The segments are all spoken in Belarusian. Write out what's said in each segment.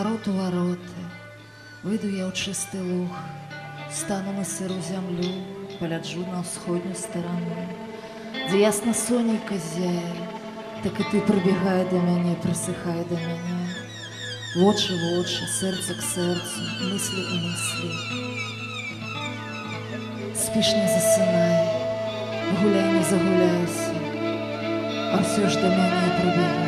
ворот у вороты, выйду я ў чысты луг, стану на сыру зямлю, паляджу на ўсходнюю старану, дзе ясна сонейка зяе, так і ты прыбегай да мяне, прысыхай да мяне. Вочы в очы, сэрца к сэрцу, мыслі ў мыслі. Спіш, не засынай, гуляй, не загуляйся, а ўсё ж да мяне прыбегай.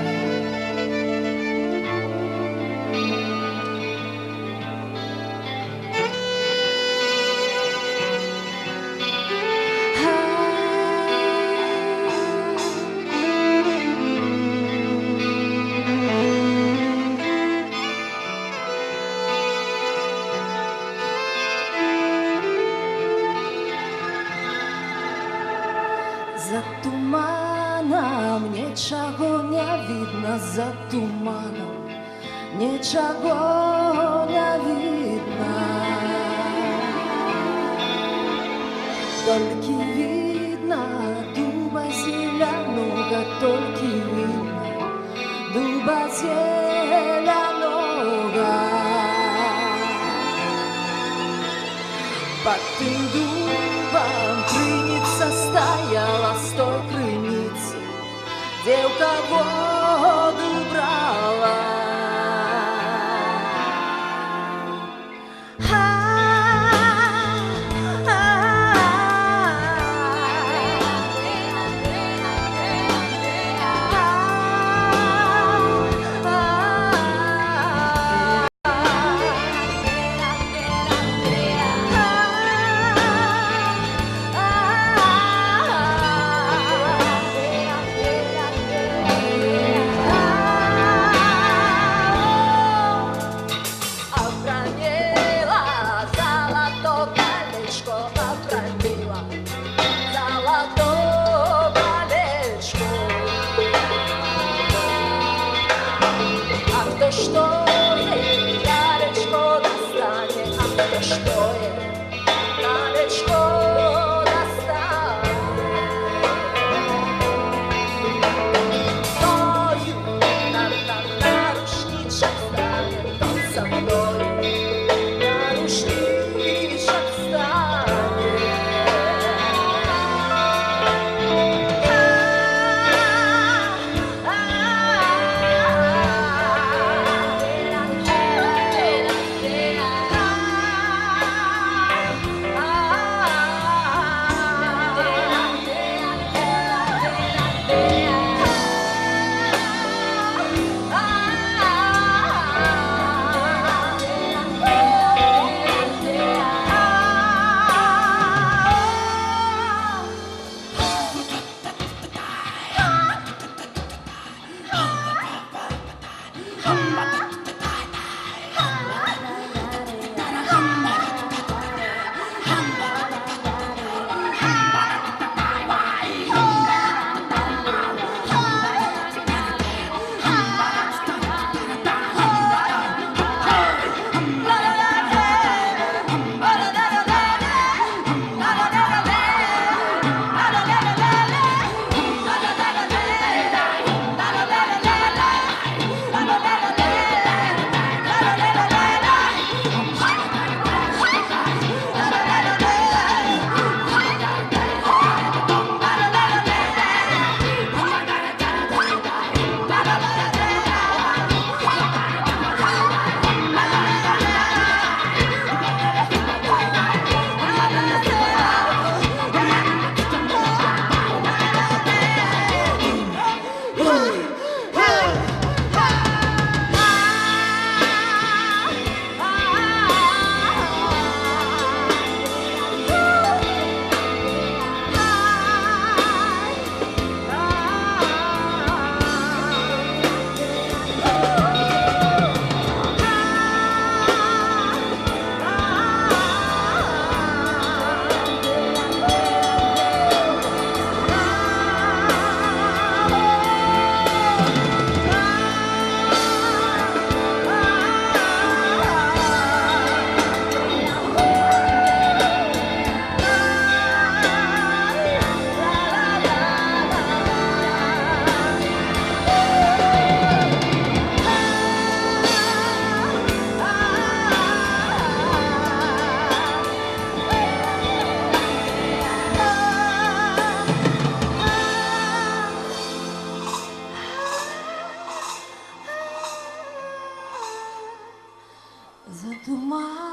За туманом нічого не видно, за туманом нічого не видно. Толькі видно дуба зеленого, толькі видно дуба зеленого. Под тым дубом крыница стояла, с той крыницы девка воду брала. туман.